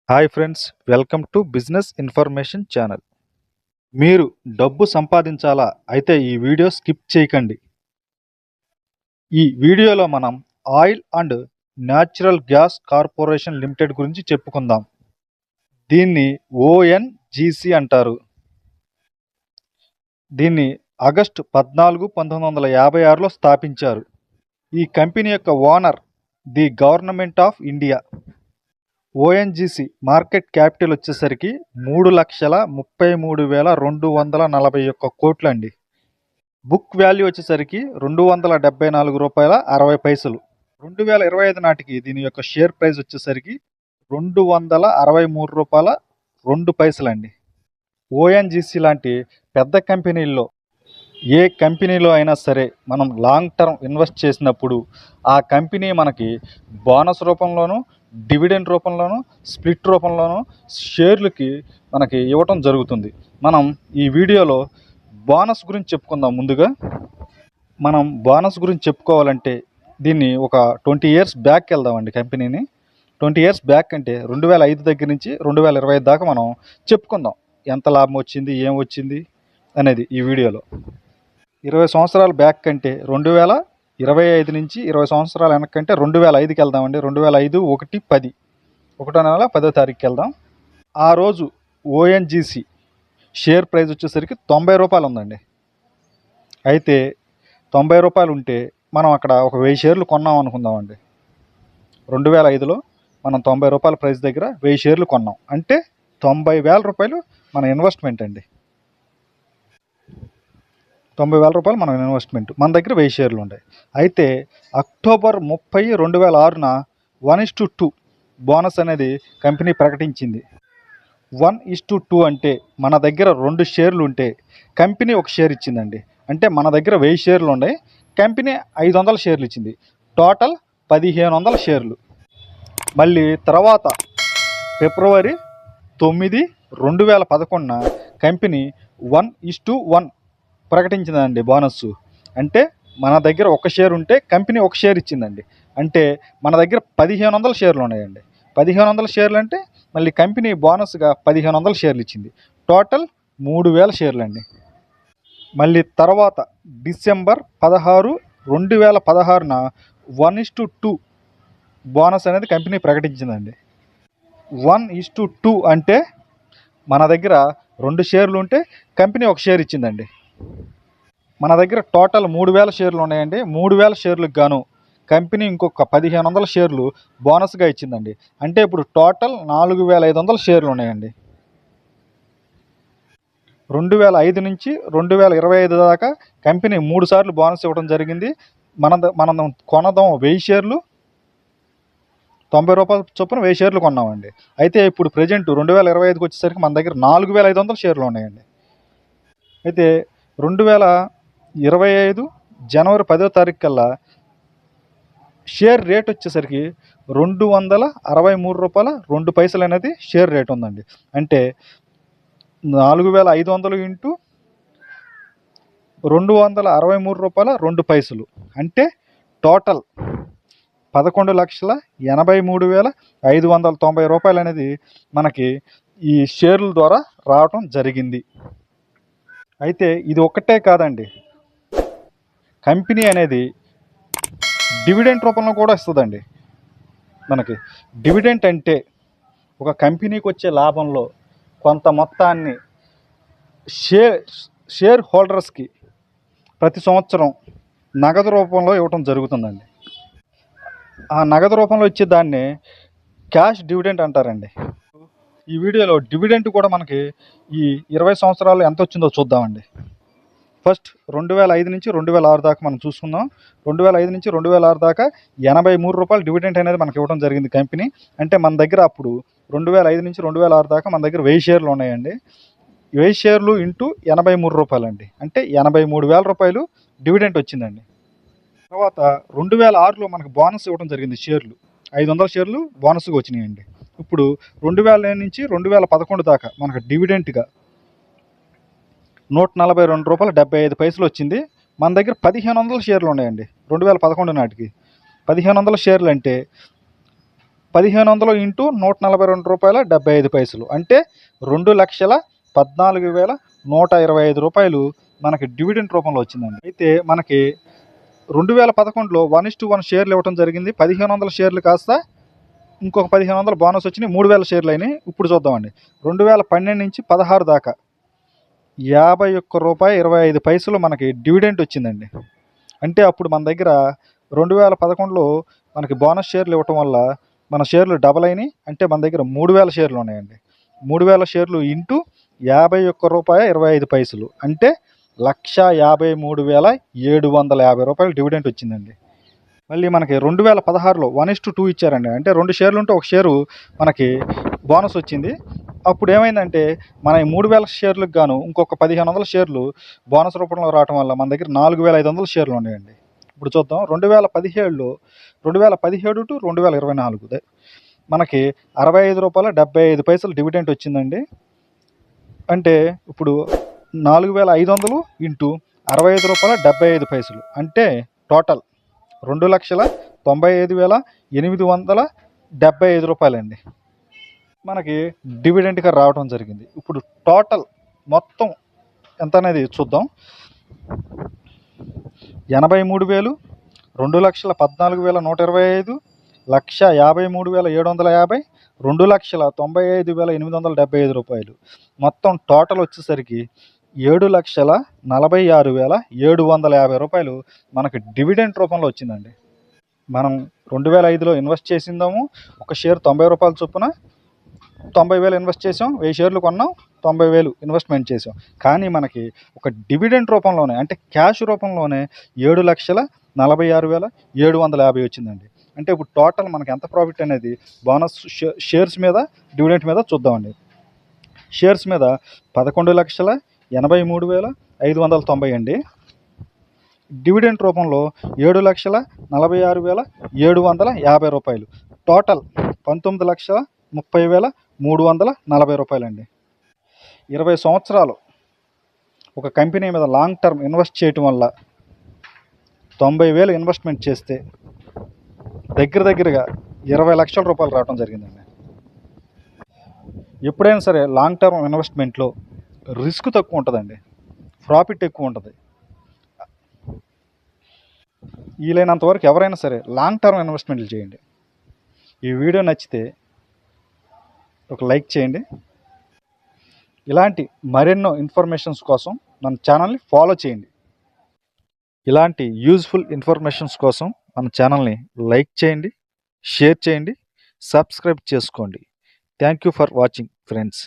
Hi friends, welcome to business information channel. మీరు డబ్బు సంపాదించాలా? అయితే ఈ వీడియో స్కిప్ చేయకండి. ఈ వీడియోలో మనం oil and natural gas corporation limited గురించి చెప్పుకుందాం. దీన్ని ఓఎన్జీసీ అంటారు. దీన్ని ఆగస్టు 14, 1956లో స్థాపించారు. ఈ కంపెనీ యొక్క owner the government of India. ONGC market capital వచ్చేసరికి 3,33,241 కోట్లు అండి. బుక్ వాల్యూ వచ్చేసరికి రూ. 274.60. 2025 నాటికి దీని యొక్క షేర్ ప్రైస్ వచ్చేసరికి రూ. 263.02 అండి. ఓఎన్జీసీ లాంటి పెద్ద కంపెనీల్లో ఏ కంపెనీలో అయినా సరే మనం లాంగ్ టర్మ్ ఇన్వెస్ట్ చేసినప్పుడు ఆ కంపెనీ మనకి బోనస్ రూపంలోనూ, డివిడెండ్ రూపంలోనూ, స్ప్లిట్ రూపంలోనూ షేర్లకి మనకి ఇవ్వటం జరుగుతుంది. మనం ఈ వీడియోలో బోనస్ గురించి చెప్పుకుందాం. ముందుగా మనం బోనస్ గురించి చెప్పుకోవాలంటే దీన్ని ఒక 20 ఇయర్స్ బ్యాక్ వెళ్దామండి. కంపెనీని 20 ఇయర్స్ బ్యాక్ అంటే 2005 దగ్గర నుంచి 2025 దాకా మనం చెప్పుకుందాం. ఎంత లాభం వచ్చింది, ఏం వచ్చింది అనేది ఈ వీడియోలో. 20 సంవత్సరాల బ్యాక్ అంటే 2025 నుంచి 20 సంవత్సరాల వెనక్కంటే 2005కి వెళ్దామండి. 2005 1/10 1వ నెల 10వ తారీఖుకి వెళ్దాం. ఆ రోజు ఓఎన్జీసీ షేర్ ప్రైస్ వచ్చేసరికి రూ. 90 ఉందండి. అయితే రూ. 90 ఉంటే మనం అక్కడ ఒక 1000 షేర్లు కొన్నాం అనుకుందామండి. 2005లో మనం రూ. 90 ప్రైస్ దగ్గర 1000 షేర్లు కొన్నాం అంటే రూ. 90,000 మన ఇన్వెస్ట్మెంట్ అండి. రూ. 90,000 మన ఇన్వెస్ట్మెంట్. మన దగ్గర 1000 షేర్లు ఉన్నాయి. అయితే అక్టోబర్ 30, 2006న 1:2 బోనస్ అనేది కంపెనీ ప్రకటించింది. 1:2 అంటే మన దగ్గర 2 షేర్లు ఉంటే కంపెనీ 1 షేర్ ఇచ్చిందండి. అంటే మన దగ్గర 1000 షేర్లు ఉన్నాయి, కంపెనీ 500 షేర్లు ఇచ్చింది. టోటల్ 1500 షేర్లు. మళ్ళీ తర్వాత ఫిబ్రవరి 9, 2011న కంపెనీ 1:1 ప్రకటించిందండి బోనస్. అంటే మన దగ్గర 1 షేర్ ఉంటే కంపెనీ 1 షేర్ ఇచ్చిందండి. అంటే మన దగ్గర 1500 షేర్లు ఉన్నాయండి. 1500 షేర్లు అంటే మళ్ళీ కంపెనీ బోనస్గా 1500 షేర్లు ఇచ్చింది. టోటల్ 3000 షేర్లు అండి. మళ్ళీ తర్వాత డిసెంబర్ 16, 2016న 1:2 బోనస్ అనేది కంపెనీ ప్రకటించిందండి. 1:2 అంటే మన దగ్గర 2 షేర్లు ఉంటే కంపెనీ 1 షేర్ ఇచ్చిందండి. మన దగ్గర టోటల్ 3000 షేర్లు ఉన్నాయండి. 3000 షేర్లకు గాను కంపెనీ ఇంకొక 1500 షేర్లు బోనస్గా ఇచ్చిందండి. అంటే ఇప్పుడు టోటల్ 4500 షేర్లు ఉన్నాయండి. 2005 నుంచి 2025 దాకా కంపెనీ 3 సార్లు బోనస్ ఇవ్వడం జరిగింది. మనం కొనదాం 1000 షేర్లు, రూ. 90 చొప్పున 1000 షేర్లు కొన్నామండి. అయితే ఇప్పుడు ప్రజెంట్ 2025కి వచ్చేసరికి మన దగ్గర 4500 షేర్లు ఉన్నాయండి. అయితే 2025 జనవరి 10వ తారీఖు కల్లా షేర్ రేట్ వచ్చేసరికి రూ. 263.02 అనేది షేర్ రేట్ ఉందండి. అంటే 4500 ఇంటూ రూ. 263.02 అంటే టోటల్ 11,83,590 అనేది మనకి ఈ షేర్ల ద్వారా రావటం జరిగింది. అయితే ఇది ఒక్కటే కాదండి, కంపెనీ అనేది డివిడెంట్ రూపంలో కూడా ఇస్తుందండి. మనకి డివిడెంట్ అంటే ఒక కంపెనీకి వచ్చే లాభంలో కొంత మొత్తాన్ని షేర్ హోల్డర్స్కి ప్రతి సంవత్సరం నగదు రూపంలో ఇవ్వటం జరుగుతుందండి. ఆ నగదు రూపంలో ఇచ్చే దాన్ని క్యాష్ డివిడెంట్ అంటారండి. ఈ వీడియోలో డివిడెంట్ కూడా మనకి ఈ 20 సంవత్సరాలు ఎంత వచ్చిందో చూద్దామండి. ఫస్ట్ 2005 నుంచి 2006 దాకా మనం చూసుకుందాం. 2005 నుంచి 2006 దాకా రూ. 83 డివిడెంట్ అనేది మనకి ఇవ్వడం జరిగింది కంపెనీ. అంటే మన దగ్గర అప్పుడు 2005 నుంచి 2006 దాకా మన దగ్గర 1000 షేర్లు ఉన్నాయండి. 1000 షేర్లు ఇంటూ రూ. 83 అండి. అంటే రూ. 83,000 డివిడెంట్ వచ్చిందండి. తర్వాత 2006లో మనకు బోనస్ ఇవ్వడం జరిగింది. షేర్లు 500 షేర్లు బోనస్గా వచ్చినాయండి. ఇప్పుడు 2000 నుంచి 2011 దాకా మనకు డివిడెంట్గా రూ. 142.75 వచ్చింది. మన దగ్గర 1500 షేర్లు ఉన్నాయండి. 2011 నాటికి 1500 షేర్లు అంటే 1500 ఇంటూ రూ. 142.75 అంటే 2,14,125 మనకి డివిడెండ్ రూపంలో వచ్చిందండి. అయితే మనకి 2011లో 1:1 షేర్లు ఇవ్వడం జరిగింది. 1500 షేర్లు కాస్త ఇంకొక 1500 బోనస్ వచ్చినాయి, 3000 షేర్లు అయినాయి. ఇప్పుడు చూద్దామండి. 2012 నుంచి 16 దాకా రూ. 51.25 మనకి డివిడెంట్ వచ్చిందండి. అంటే అప్పుడు మన దగ్గర 2011లో మనకి బోనస్ షేర్లు ఇవ్వటం వల్ల మన షేర్లు డబల్ అయినాయి. అంటే మన దగ్గర 3000 షేర్లు ఉన్నాయండి. 3000 షేర్లు ఇంటూ రూ. 51.25 అంటే 1,53,750 డివిడెంట్ వచ్చిందండి. మళ్ళీ మనకి 2016లో 1:2 ఇచ్చారండి. అంటే 2 షేర్లు ఉంటే ఒక షేరు మనకి బోనస్ వచ్చింది. అప్పుడు ఏమైందంటే మన 3000 షేర్లకు గాను ఇంకొక 1500 షేర్లు బోనస్ రూపంలో రావడం వల్ల మన దగ్గర 4,500 షేర్లు ఉన్నాయండి. ఇప్పుడు చూద్దాం. 2017 టు 2024 మనకి రూ. 65.75 డివిడెంట్ వచ్చిందండి. అంటే ఇప్పుడు 4,500 ఇంటూ రూ. 65.75 అంటే టోటల్ 2,95,875 అండి మనకి డివిడెంట్గా రావడం జరిగింది. ఇప్పుడు టోటల్ మొత్తం ఎంత అనేది చూద్దాం. 83,000, 2,14,125, 1,53,750, 2,95,875 మొత్తం టోటల్ వచ్చేసరికి 7,46,750 మనకి డివిడెంట్ రూపంలో వచ్చిందండి. మనం 2005లో ఇన్వెస్ట్ చేసిందాము. ఒక షేర్ రూ. 90 చొప్పున 90,000 ఇన్వెస్ట్ చేసాం. 1000 షేర్లు కొన్నాం, 90,000 ఇన్వెస్ట్మెంట్ చేసాం. కానీ మనకి ఒక డివిడెంట్ రూపంలోనే అంటే క్యాష్ రూపంలోనే 7,46,750 వచ్చిందండి. అంటే ఇప్పుడు టోటల్ మనకి ఎంత ప్రాఫిట్ అనేది బోనస్ షేర్స్ మీద డివిడెంట్ మీద చూద్దామండి. షేర్స్ మీద 11,83,590 అండి. డివిడెంట్ రూపంలో 7,46,750 టోటల్ 19,30,340 అండి. 20 సంవత్సరాలు ఒక కంపెనీ మీద లాంగ్ టర్మ్ ఇన్వెస్ట్ చేయటం వల్ల 90,000 ఇన్వెస్ట్మెంట్ చేస్తే దగ్గరగా 20 లక్షల రూపాయలు రావడం జరిగిందండి. ఎప్పుడైనా సరే లాంగ్ టర్మ్ ఇన్వెస్ట్మెంట్లో రిస్క్ తక్కువ ఉంటుందండి, ప్రాఫిట్ ఎక్కువ ఉంటుంది. వీలైనంత వరకు ఎవరైనా సరే లాంగ్ టర్మ్ ఇన్వెస్ట్మెంట్లు చేయండి. ఈ వీడియో నచ్చితే ఒక లైక్ చేయండి. ఇలాంటి మరెన్నో ఇన్ఫర్మేషన్స్ కోసం మన ఛానల్ని ఫాలో చేయండి. ఇలాంటి యూజ్ఫుల్ ఇన్ఫర్మేషన్స్ కోసం మన ఛానల్ని లైక్ చేయండి, షేర్ చేయండి, సబ్స్క్రైబ్ చేసుకోండి. Thank you for watching friends.